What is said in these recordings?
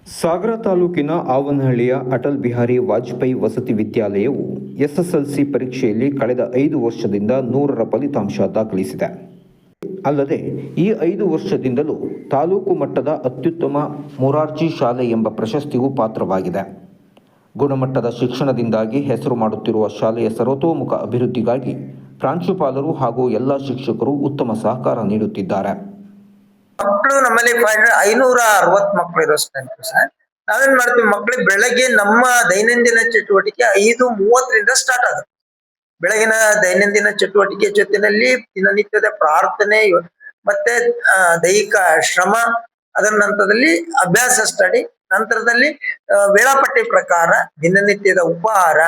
ಸಾಗರ ತಾಲೂಕಿನ ಆವನಹಳ್ಳಿಯ ಅಟಲ್ ಬಿಹಾರಿ ವಾಜಪೇಯಿ ವಸತಿ ವಿದ್ಯಾಲಯವು ಎಸ್ಎಸ್ಎಲ್ಸಿ ಪರೀಕ್ಷೆಯಲ್ಲಿ ಕಳೆದ 5 ವರ್ಷದಿಂದ 100ರ ಫಲಿತಾಂಶ ದಾಖಲಿಸಿದೆ. ಅಲ್ಲದೆ ಈ 5 ವರ್ಷದಿಂದಲೂ ತಾಲೂಕು ಮಟ್ಟದ ಅತ್ಯುತ್ತಮ ಮೊರಾರ್ಜಿ ಶಾಲೆ ಎಂಬ ಪ್ರಶಸ್ತಿಗೂ ಪಾತ್ರವಾಗಿದೆ. ಗುಣಮಟ್ಟದ ಶಿಕ್ಷಣದಿಂದಾಗಿ ಹೆಸರು ಮಾಡುತ್ತಿರುವ ಶಾಲೆಯ ಸರ್ವತೋಮುಖ ಅಭಿವೃದ್ಧಿಗಾಗಿ ಪ್ರಾಂಶುಪಾಲರು ಹಾಗೂ ಎಲ್ಲ ಶಿಕ್ಷಕರು ಉತ್ತಮ ಸಹಕಾರ ನೀಡುತ್ತಿದ್ದಾರೆ. ಮಕ್ಕಳು ನಮ್ಮಲ್ಲಿ 560 ಮಕ್ಕಳು ಇರೋ ಸ್ಟ್ರೆಂತ್ ಸರ್. ನಾವೇನ್ ಮಾಡ್ತೀವಿ, ಮಕ್ಕಳಿಗೆ ಬೆಳಗ್ಗೆ ನಮ್ಮ ದೈನಂದಿನ ಚಟುವಟಿಕೆ 5:30ರಿಂದ ಸ್ಟಾರ್ಟ್ ಆಗುತ್ತೆ. ಬೆಳಗಿನ ದೈನಂದಿನ ಚಟುವಟಿಕೆ ಜೊತೆಯಲ್ಲಿ ದಿನನಿತ್ಯದ ಪ್ರಾರ್ಥನೆ ಮತ್ತೆ ದೈಹಿಕ ಶ್ರಮ, ಅದರ ನಂತರದಲ್ಲಿ ಅಭ್ಯಾಸ ಸ್ಟಡಿ, ನಂತರದಲ್ಲಿ ವೇಳಾಪಟ್ಟಿ ಪ್ರಕಾರ ದಿನನಿತ್ಯದ ಉಪಹಾರ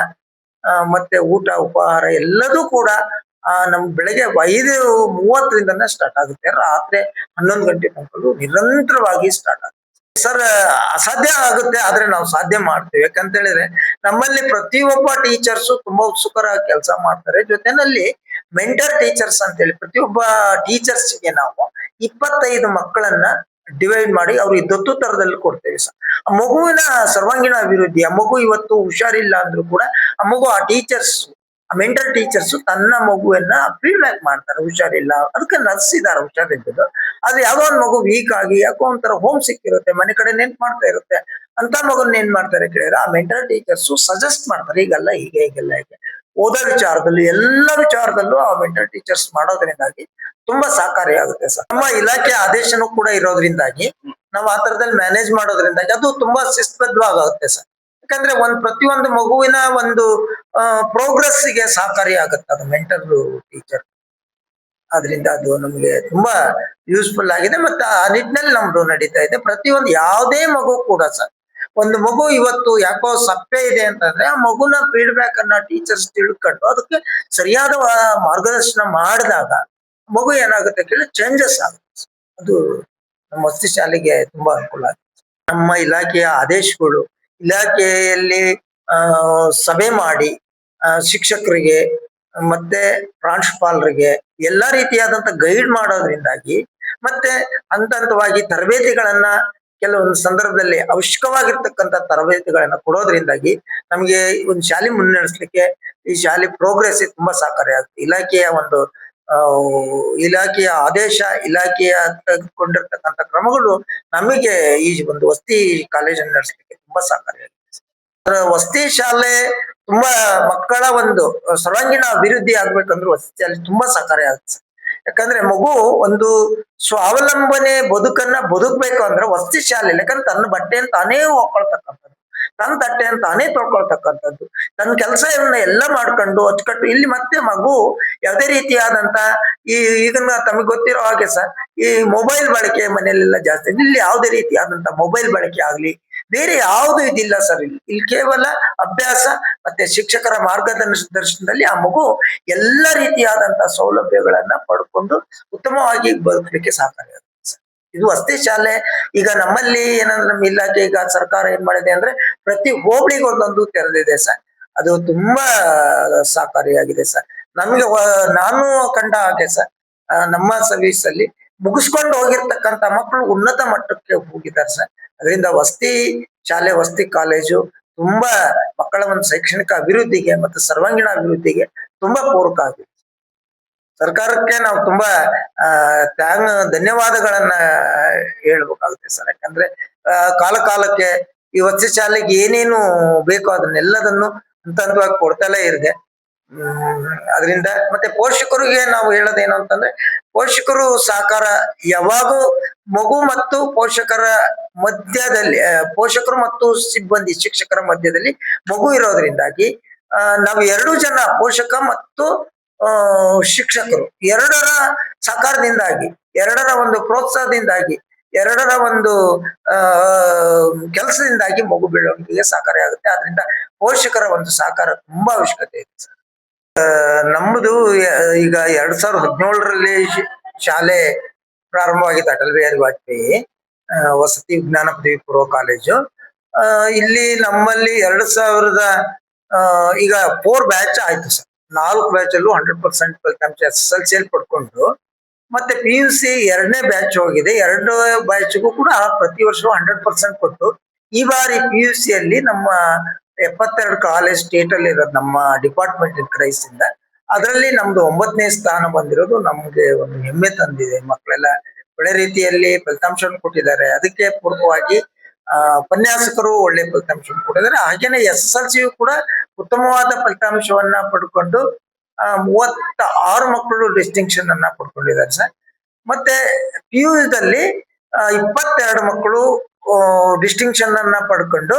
ಮತ್ತೆ ಊಟ ಉಪಹಾರ ಎಲ್ಲದೂ ಕೂಡ ನಮ್ ಬೆಳಗ್ಗೆ 5:30ರಿಂದ ಸ್ಟಾರ್ಟ್ ಆಗುತ್ತೆ. ರಾತ್ರಿ 11 ಗಂಟೆ ತನಕ ನಿರಂತರವಾಗಿ ಸ್ಟಾರ್ಟ್ ಆಗುತ್ತೆ ಸರ್. ಅಸಾಧ್ಯ ಆಗುತ್ತೆ, ಆದ್ರೆ ನಾವು ಸಾಧ್ಯ ಮಾಡ್ತೇವೆ. ಯಾಕಂತ ಹೇಳಿದ್ರೆ ನಮ್ಮಲ್ಲಿ ಪ್ರತಿಯೊಬ್ಬ ಟೀಚರ್ಸ್ ತುಂಬಾ ಉತ್ಸುಕರಾಗಿ ಕೆಲಸ ಮಾಡ್ತಾರೆ. ಜೊತೆನಲ್ಲಿ ಮೆಂಟರ್ ಟೀಚರ್ಸ್ ಅಂತ ಹೇಳಿ ಪ್ರತಿಯೊಬ್ಬ ಟೀಚರ್ಸ್ಗೆ ನಾವು 25 ಮಕ್ಕಳನ್ನ ಡಿವೈಡ್ ಮಾಡಿ ಅವ್ರಿಗೆ ದತ್ತು ತರದಲ್ಲಿ ಕೊಡ್ತೇವೆ ಸರ್. ಆ ಮಗುವಿನ ಸರ್ವಾಂಗೀಣ ಅಭಿವೃದ್ಧಿ, ಆ ಮಗು ಇವತ್ತು ಹುಷಾರಿಲ್ಲ ಅಂದ್ರೂ ಕೂಡ ಆ ಮಗು ಆ ಟೀಚರ್ಸ್, ಆ ಮೆಂಟಲ್ ಟೀಚರ್ಸ್ ತನ್ನ ಮಗುವನ್ನ ಫೀಡ್ಬ್ಯಾಕ್ ಮಾಡ್ತಾರೆ. ಹುಷಾರಿಲ್ಲ, ಅದಕ್ಕೆ ನರ್ಸ್ ಇದಾರೆ ಹುಷಾರಿದ್ದು, ಆದ್ರೆ ಯಾವ್ದೋ ಒಂದು ಮಗು ವೀಕ್ ಆಗಿ ಯಾಕೋ ಒಂಥರ ಹೋಮ್ ಸಿಕ್ ಇರುತ್ತೆ, ಮನೆ ಕಡೆ ನೆನ್ಪು ಮಾಡ್ತಾ ಇರುತ್ತೆ ಅಂತ ಮಗುನ್ ಏನ್ ಮಾಡ್ತಾರೆ ಕೇಳಿದ್ರೆ ಆ ಮೆಂಟಲ್ ಟೀಚರ್ಸ್ ಸಜೆಸ್ಟ್ ಮಾಡ್ತಾರೆ, ಈಗಲ್ಲ ಹೀಗೆ, ಹೀಗೆಲ್ಲ ಹೀಗೆ. ಓದೋ ವಿಚಾರದಲ್ಲೂ ಎಲ್ಲ ವಿಚಾರದಲ್ಲೂ ಆ ಮೆಂಟಲ್ ಟೀಚರ್ಸ್ ಮಾಡೋದ್ರಿಂದಾಗಿ ತುಂಬಾ ಸಹಕಾರಿಯಾಗುತ್ತೆ ಸರ್. ನಮ್ಮ ಇಲಾಖೆ ಆದೇಶನೂ ಕೂಡ ಇರೋದ್ರಿಂದಾಗಿ ನಾವು ಆ ತರದಲ್ಲಿ ಮ್ಯಾನೇಜ್ ಮಾಡೋದ್ರಿಂದಾಗಿ ಅದು ತುಂಬಾ ಶಿಸ್ತಬದ್ಧವಾಗುತ್ತೆ ಸರ್. ಯಾಕಂದ್ರೆ ಪ್ರತಿಯೊಂದು ಮಗುವಿನ ಒಂದು ಪ್ರೋಗ್ರೆಸ್ ಗೆ ಸಹಕಾರಿ ಆಗುತ್ತೆ ಅದು ಮೆಂಟಲ್ ಟೀಚರ್. ಅದರಿಂದ ಅದು ನಮ್ಗೆ ತುಂಬಾ ಯೂಸ್ಫುಲ್ ಆಗಿದೆ. ಮತ್ತೆ ಆ ನಿಟ್ಟಿನಲ್ಲಿ ನಮ್ದು ನಡೀತಾ ಇದೆ. ಪ್ರತಿಯೊಂದು ಯಾವುದೇ ಮಗು ಕೂಡ ಸರ್, ಒಂದು ಮಗು ಇವತ್ತು ಯಾಕೋ ಸಪ್ಪೆ ಇದೆ ಅಂತಂದ್ರೆ ಆ ಮಗುನ ಫೀಡ್ಬ್ಯಾಕ್ ಅನ್ನ ಟೀಚರ್ಸ್ ತಿಳ್ಕೊಂಡು ಅದಕ್ಕೆ ಸರಿಯಾದ ಮಾರ್ಗದರ್ಶನ ಮಾಡಿದಾಗ ಮಗು ಏನಾಗುತ್ತೆ ಕೇಳಿ ಚೇಂಜಸ್ ಆಗುತ್ತೆ. ಅದು ನಮ್ಮ ವಸತಿ ಶಾಲೆಗೆ ತುಂಬಾ ಅನುಕೂಲ ಆಗುತ್ತೆ. ನಮ್ಮ ಇಲಾಖೆಯ ಆದೇಶಗಳು, ಇಲಾಖೆಯಲ್ಲಿ ಸಭೆ ಮಾಡಿ ಶಿಕ್ಷಕರಿಗೆ ಮತ್ತೆ ಪ್ರಾಂಶುಪಾಲರಿಗೆ ಎಲ್ಲಾ ರೀತಿಯಾದಂತ ಗೈಡ್ ಮಾಡೋದ್ರಿಂದಾಗಿ ಮತ್ತೆ ಹಂತ ಹಂತವಾಗಿ ತರಬೇತಿಗಳನ್ನ ಕೆಲವೊಂದು ಸಂದರ್ಭದಲ್ಲಿ ಅವಶ್ಯಕವಾಗಿರ್ತಕ್ಕಂಥ ತರಬೇತಿಗಳನ್ನ ಕೊಡೋದ್ರಿಂದಾಗಿ ನಮಗೆ ಒಂದು ಶಾಲೆ ಮುನ್ನಡೆಸಲಿಕ್ಕೆ, ಈ ಶಾಲೆ ಪ್ರೋಗ್ರೆಸ್ ತುಂಬಾ ಸಹಕಾರಿ ಆಗುತ್ತೆ. ಇಲಾಖೆಯ ಆದೇಶ, ಇಲಾಖೆಯ ತೆಗೆದುಕೊಂಡಿರ್ತಕ್ಕಂಥ ಕ್ರಮಗಳು ನಮಗೆ ಈ ಒಂದು ವಸತಿ ಕಾಲೇಜನ್ನು ನಡೆಸಲಿಕ್ಕೆ ತುಂಬಾ ಸಹಕಾರಿಯಾಗಿದೆ. ವಸತಿ ಶಾಲೆ ತುಂಬಾ ಮಕ್ಕಳ ಒಂದು ಸರ್ವಾಂಗೀಣ ಅಭಿವೃದ್ಧಿ ಆಗ್ಬೇಕಂದ್ರೆ ವಸತಿ ಶಾಲೆ ತುಂಬಾ ಸಹಕಾರಿ ಆಗುತ್ತೆ. ಯಾಕಂದ್ರೆ ಮಗು ಒಂದು ಸ್ವಾವಲಂಬನೆ ಬದುಕನ್ನ ಬದುಕ್ಬೇಕು ಅಂದ್ರೆ ವಸತಿ ಶಾಲೆ, ಯಾಕಂದ್ರೆ ತನ್ನ ಬಟ್ಟೆಯನ್ನು ತಾನೇ ಹಾಕೊಳ್ತಕ್ಕಂಥದ್ದು, ತನ್ನ ತಟ್ಟೆಯನ್ನು ತಾನೇ ತೊಳ್ಕೊಳ್ತಕ್ಕಂಥದ್ದು, ತನ್ನ ಕೆಲಸವನ್ನ ಎಲ್ಲ ಮಾಡ್ಕೊಂಡು ಅಚ್ಚುಕಟ್ಟು. ಇಲ್ಲಿ ಮತ್ತೆ ಮಗು ಯಾವುದೇ ರೀತಿಯಾದಂತ ಈಗಿನ ತಮಗೆ ಗೊತ್ತಿರೋ ಹಾಗೆ ಸರ್, ಈ ಮೊಬೈಲ್ ಬಳಕೆ ಮನೆಯಲ್ಲೆಲ್ಲ ಜಾಸ್ತಿ. ಇಲ್ಲಿ ಯಾವುದೇ ರೀತಿಯಾದಂತ ಮೊಬೈಲ್ ಬಳಕೆ ಆಗ್ಲಿ ಬೇರೆ ಯಾವುದು ಇದಿಲ್ಲ ಸರ್. ಇಲ್ಲಿ ಕೇವಲ ಅಭ್ಯಾಸ ಮತ್ತೆ ಶಿಕ್ಷಕರ ಮಾರ್ಗದರ್ಶನದಲ್ಲಿ ಆ ಮಗು ಎಲ್ಲ ರೀತಿಯಾದಂತಹ ಸೌಲಭ್ಯಗಳನ್ನ ಪಡ್ಕೊಂಡು ಉತ್ತಮವಾಗಿ ಬದುಕಲಿಕ್ಕೆ ಸಹಕಾರಿಯಾಗುತ್ತೆ ಸರ್. ಇದು ವಸತಿ ಶಾಲೆ. ಈಗ ನಮ್ಮಲ್ಲಿ ಏನಂದ್ರೆ ನಮ್ಮ ಇಲಾಖೆ ಈಗ ಸರ್ಕಾರ ಏನ್ ಮಾಡಿದೆ ಅಂದ್ರೆ ಪ್ರತಿ ಹೋಬಳಿಗೆ ಒಂದೊಂದು ತೆರೆದಿದೆ ಸರ್. ಅದು ತುಂಬಾ ಸಹಕಾರಿಯಾಗಿದೆ ಸರ್. ನಮ್ಗೆ ನಾನು ಕಂಡ ಹಾಗೆ ಸರ್, ನಮ್ಮ ಸರ್ವಿಸ್ ಅಲ್ಲಿ ಮುಗಿಸ್ಕೊಂಡು ಹೋಗಿರ್ತಕ್ಕಂಥ ಮಕ್ಕಳು ಉನ್ನತ ಮಟ್ಟಕ್ಕೆ ಹೋಗಿದ್ದಾರೆ ಸರ್. ಅದರಿಂದ ವಸತಿ ಶಾಲೆ, ವಸತಿ ಕಾಲೇಜು ತುಂಬಾ ಮಕ್ಕಳ ಒಂದು ಶೈಕ್ಷಣಿಕ ಅಭಿವೃದ್ಧಿಗೆ ಮತ್ತು ಸರ್ವಾಂಗೀಣ ಅಭಿವೃದ್ಧಿಗೆ ತುಂಬಾ ಪೂರಕ ಆಗಿದೆ. ಸರ್ಕಾರಕ್ಕೆ ನಾವು ತುಂಬಾ ಧನ್ಯವಾದಗಳನ್ನ ಹೇಳ್ಬೇಕಾಗುತ್ತೆ ಸರ್. ಯಾಕಂದ್ರೆ ಕಾಲ ಕಾಲಕ್ಕೆ ಈ ವಸತಿ ಶಾಲೆಗೆ ಏನೇನು ಬೇಕೋ ಅದನ್ನೆಲ್ಲದನ್ನು ಹಂತ ಹಂತವಾಗಿ ಕೊಡ್ತಲೇ ಇದೆ. ಅದರಿಂದ ಮತ್ತೆ ಪೋಷಕರಿಗೆ ನಾವು ಹೇಳೋದೇನು ಅಂತಂದ್ರೆ, ಪೋಷಕರು ಸಹಕಾರ ಯಾವಾಗೂ ಮಗು ಮತ್ತು ಪೋಷಕರ ಮಧ್ಯದಲ್ಲಿ, ಪೋಷಕರು ಮತ್ತು ಸಿಬ್ಬಂದಿ ಶಿಕ್ಷಕರ ಮಧ್ಯದಲ್ಲಿ ಮಗು ಇರೋದ್ರಿಂದಾಗಿ ನಾವು 2 ಜನ ಪೋಷಕ ಮತ್ತು ಶಿಕ್ಷಕರು ಎರಡರ ಸಹಕಾರದಿಂದಾಗಿ, ಎರಡರ ಒಂದು ಪ್ರೋತ್ಸಾಹದಿಂದಾಗಿ, ಎರಡರ ಒಂದು ಕೆಲಸದಿಂದಾಗಿ ಮಗು ಬೆಳವಣಿಗೆಗೆ ಸಹಕಾರಿ ಆಗುತ್ತೆ. ಆದ್ರಿಂದ ಪೋಷಕರ ಒಂದು ಸಹಕಾರ ತುಂಬಾ ಅವಶ್ಯಕತೆ ಇದೆ ಸರ್. ನಮ್ಮದು ಈಗ 2017ರಲ್ಲಿ ಶಾಲೆ ಪ್ರಾರಂಭವಾಗಿತ್ತು, ಅಟಲ್ ಬಿಹಾರಿ ವಾಜಪೇಯಿ ವಸತಿ ವಿಜ್ಞಾನ ಪದವಿ ಪೂರ್ವ ಕಾಲೇಜು. ಇಲ್ಲಿ ನಮ್ಮಲ್ಲಿ 2000 ಈಗ 4 ಬ್ಯಾಚ್ ಆಯ್ತು ಸರ್. 4 ಬ್ಯಾಚ್ ಅಲ್ಲೂ 100% ಫಲಿತಾಂಶ SSLC ಪಡ್ಕೊಂಡು, ಮತ್ತೆ PUC 2ನೇ ಬ್ಯಾಚ್ ಹೋಗಿದೆ. 2 ಬ್ಯಾಚ್ಗೂ ಕೂಡ ಪ್ರತಿ ವರ್ಷ 100% ಕೊಟ್ಟು ಈ ಬಾರಿ PUC ಅಲ್ಲಿ ನಮ್ಮ 72 ಕಾಲೇಜ್ ಸ್ಟೇಟ್ ಅಲ್ಲಿ ಇರೋದು ನಮ್ಮ ಡಿಪಾರ್ಟ್ಮೆಂಟ್ ಕ್ರೈಸ್ ಇಂದ. ಅದರಲ್ಲಿ ನಮ್ದು 9ನೇ ಸ್ಥಾನ ಬಂದಿರೋದು ನಮ್ಗೆ ಒಂದು ಹೆಮ್ಮೆ ತಂದಿದೆ. ಮಕ್ಕಳೆಲ್ಲ ಒಳ್ಳೆ ರೀತಿಯಲ್ಲಿ ಫಲಿತಾಂಶವನ್ನು ಕೊಟ್ಟಿದ್ದಾರೆ. ಅದಕ್ಕೆ ಪೂರಕವಾಗಿ ಉಪನ್ಯಾಸಕರು ಒಳ್ಳೆ ಫಲಿತಾಂಶವನ್ನು ಕೊಟ್ಟಿದ್ದಾರೆ. ಹಾಗೇನೆ SSLC ಕೂಡ ಉತ್ತಮವಾದ ಫಲಿತಾಂಶವನ್ನ ಪಡ್ಕೊಂಡು 36 ಮಕ್ಕಳು ಡಿಸ್ಟಿಂಕ್ಷನ್ ಅನ್ನ ಪಡ್ಕೊಂಡಿದ್ದಾರೆ ಸರ್. ಮತ್ತೆ PU ದಲ್ಲಿ 22 ಮಕ್ಕಳು ಡಿಸ್ಟಿಂಕ್ಷನ್ ಅನ್ನ ಪಡ್ಕೊಂಡು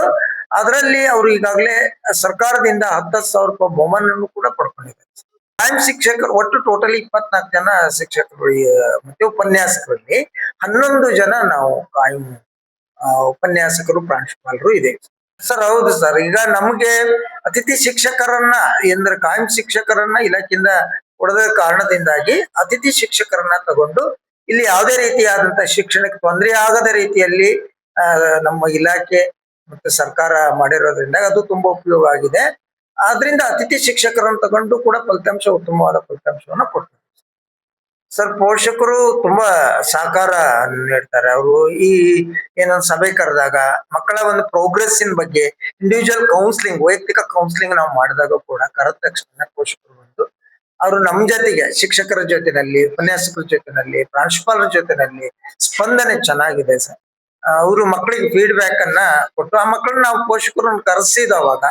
ಅದರಲ್ಲಿ ಅವರು ಈಗಾಗಲೇ ಸರ್ಕಾರದಿಂದ 10,000 ರೂಪಾಯಿ ಬಹುಮಾನವನ್ನು ಕೂಡ ಪಡ್ಕೊಂಡಿದ್ದಾರೆ. ಕಾಯಂ ಶಿಕ್ಷಕರು ಒಟ್ಟು ಟೋಟಲಿ 24 ಜನ ಶಿಕ್ಷಕರು ಮತ್ತೆ ಉಪನ್ಯಾಸಕರಲ್ಲಿ 11 ಜನ ನಾವು ಕಾಯಂ ಉಪನ್ಯಾಸಕರು ಪ್ರಾಂಶುಪಾಲರು ಇದೆ ಸರ್. ಹೌದು ಸರ್, ಈಗ ನಮ್ಗೆ ಅತಿಥಿ ಶಿಕ್ಷಕರನ್ನ ಅಂದ್ರೆ ಕಾಯಂ ಶಿಕ್ಷಕರನ್ನ ಇಲಾಖೆಯಿಂದ ಕೊಡದ ಕಾರಣದಿಂದಾಗಿ ಅತಿಥಿ ಶಿಕ್ಷಕರನ್ನ ತಗೊಂಡು ಇಲ್ಲಿ ಯಾವುದೇ ರೀತಿಯಾದಂತಹ ಶಿಕ್ಷಣಕ್ಕೆ ತೊಂದರೆ ಆಗದ ರೀತಿಯಲ್ಲಿ ನಮ್ಮ ಇಲಾಖೆ ಮತ್ತೆ ಸರ್ಕಾರ ಮಾಡಿರೋದ್ರಿಂದ ಅದು ತುಂಬಾ ಉಪಯೋಗ ಆಗಿದೆ. ಆದ್ರಿಂದ ಅತಿಥಿ ಶಿಕ್ಷಕರನ್ನು ತಗೊಂಡು ಕೂಡ ಫಲಿತಾಂಶ ಉತ್ತಮವಾದ ಫಲಿತಾಂಶವನ್ನ ಕೊಡ್ತಾರೆ ಸರ್. ಪೋಷಕರು ತುಂಬಾ ಸಹಕಾರ ನೀಡ್ತಾರೆ. ಅವರು ಈ ಏನೊಂದು ಸಭೆ ಕರೆದಾಗ ಮಕ್ಕಳ ಒಂದು ಪ್ರೋಗ್ರೆಸ್ಸಿನ ಬಗ್ಗೆ ಇಂಡಿವಿಜುವಲ್ ಕೌನ್ಸಿಲಿಂಗ್, ವೈಯಕ್ತಿಕ ಕೌನ್ಸಿಲಿಂಗ್ ನಾವು ಮಾಡಿದಾಗ ಕೂಡ ಕರೆದ ತಕ್ಷಣ ಪೋಷಕರು ಬಂದು ಅವರು ನಮ್ಮ ಜೊತೆಗೆ ಶಿಕ್ಷಕರ ಜೊತೆನಲ್ಲಿ, ಉಪನ್ಯಾಸಕರ ಜೊತೆನಲ್ಲಿ, ಪ್ರಾಂಶುಪಾಲರ ಜೊತೆನಲ್ಲಿ ಸ್ಪಂದನೆ ಚೆನ್ನಾಗಿದೆ ಸರ್. ಅವರು ಮಕ್ಕಳಿಗೆ ಫೀಡ್ಬ್ಯಾಕ್ ಅನ್ನ ಕೊಟ್ಟು ಆ ಮಕ್ಕಳನ್ನ ನಾವು ಪೋಷಕರನ್ನು ಕರೆಸಿದವಾಗ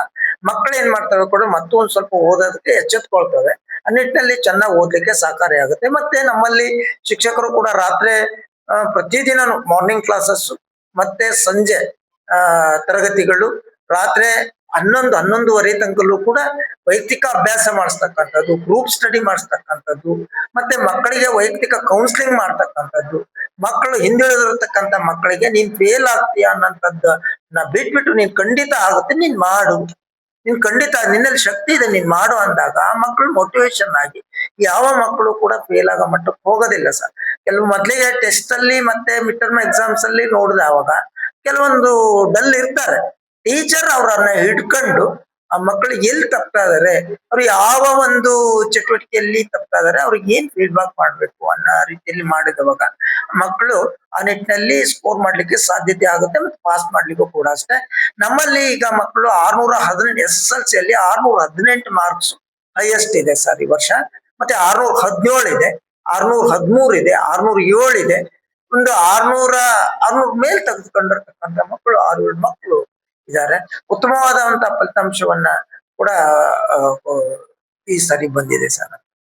ಮಕ್ಕಳು ಏನ್ ಮಾಡ್ತವೆ ಕೂಡ ಮತ್ತೊಂದು ಸ್ವಲ್ಪ ಓದೋದಕ್ಕೆ ಎಚ್ಚೆತ್ಕೊಳ್ತವೆ. ಆ ನಿಟ್ಟಿನಲ್ಲಿ ಚೆನ್ನಾಗಿ ಓದ್ಲಿಕ್ಕೆ ಸಹಕಾರಿ ಆಗುತ್ತೆ. ಮತ್ತೆ ನಮ್ಮಲ್ಲಿ ಶಿಕ್ಷಕರು ಕೂಡ ರಾತ್ರಿ ಪ್ರತಿದಿನ ಮಾರ್ನಿಂಗ್ ಕ್ಲಾಸಸ್ ಮತ್ತೆ ಸಂಜೆ ತರಗತಿಗಳು ರಾತ್ರಿ 11-11:30 ತನಕಲ್ಲೂ ಕೂಡ ವೈಯಕ್ತಿಕ ಅಭ್ಯಾಸ ಮಾಡಿಸ್ತಕ್ಕಂಥದ್ದು, ಗ್ರೂಪ್ ಸ್ಟಡಿ ಮಾಡಿಸ್ತಕ್ಕಂಥದ್ದು, ಮತ್ತೆ ಮಕ್ಕಳಿಗೆ ವೈಯಕ್ತಿಕ ಕೌನ್ಸಿಲಿಂಗ್ ಮಾಡ್ತಕ್ಕಂಥದ್ದು, ಮಕ್ಕಳು ಹಿಂದುಳಿದಿರತಕ್ಕಂಥ ಮಕ್ಕಳಿಗೆ ನೀನ್ ಫೇಲ್ ಆಗ್ತೀಯ ಅನ್ನೋಂಥದ್ದು ಬಿಟ್ಬಿಟ್ಟು ನೀನ್ ಖಂಡಿತ ಆಗುತ್ತೆ, ನೀನ್ ಮಾಡು, ನೀನ್ ಖಂಡಿತ ನಿನ್ನಲ್ಲಿ ಶಕ್ತಿ ಇದೆ, ನೀನ್ ಮಾಡು ಅಂದಾಗ ಆ ಮಕ್ಕಳು ಮೋಟಿವೇಶನ್ ಆಗಿ ಯಾವ ಮಕ್ಕಳು ಕೂಡ ಫೇಲ್ ಆಗೋ ಮಟ್ಟಕ್ಕೆ ಹೋಗೋದಿಲ್ಲ ಸರ್. ಕೆಲವು ಮೊದ್ಲಿಗೆ ಟೆಸ್ಟ್ ಅಲ್ಲಿ ಮತ್ತೆ ಮಿಡ್ ಟರ್ಮ್ ಎಕ್ಸಾಮ್ಸ್ ಅಲ್ಲಿ ನೋಡಿದವಾಗ ಕೆಲವೊಂದು ಡಲ್ ಇರ್ತಾರೆ. ಟೀಚರ್ ಅವರನ್ನ ಹಿಡ್ಕೊಂಡು ಆ ಮಕ್ಕಳಿಗೆ ಎಲ್ಲಿ ತಪ್ತಾ ಇದಾರೆ, ಅವ್ರು ಯಾವ ಒಂದು ಚಟುವಟಿಕೆಯಲ್ಲಿ ತಪ್ತಾ ಇದಾರೆ, ಅವ್ರಿಗೆ ಏನ್ ಫೀಡ್ಬ್ಯಾಕ್ ಮಾಡ್ಬೇಕು ಅನ್ನೋ ರೀತಿಯಲ್ಲಿ ಮಾಡಿದವಾಗ ಮಕ್ಕಳು ಆ ನಿಟ್ಟಿನಲ್ಲಿ ಸ್ಕೋರ್ ಮಾಡ್ಲಿಕ್ಕೆ ಸಾಧ್ಯತೆ ಆಗುತ್ತೆ ಮತ್ತೆ ಪಾಸ್ ಮಾಡ್ಲಿಕ್ಕೂ ಕೂಡ ಅಷ್ಟೇ. ನಮ್ಮಲ್ಲಿ ಈಗ ಮಕ್ಕಳು 618 SSLC ಅಲ್ಲಿ 618 ಮಾರ್ಕ್ಸ್ ಹೈಯೆಸ್ಟ್ ಇದೆ ಸರ್ ಈ ವರ್ಷ. ಮತ್ತೆ 617 ಇದೆ, 613 ಇದೆ, 607 ಇದೆ. ಒಂದು 600 ಮೇಲೆ ತೆಗೆದುಕೊಂಡಿರ್ತಕ್ಕಂಥ ಮಕ್ಕಳು 6-7 ಮಕ್ಕಳು ಇದ್ದಾರೆ. ಉತ್ತಮವಾದಂತಹ ಫಲಿತಾಂಶವನ್ನ ಕೂಡ ಈ ಸರಿ ಬಂದಿದೆ ಸರ್.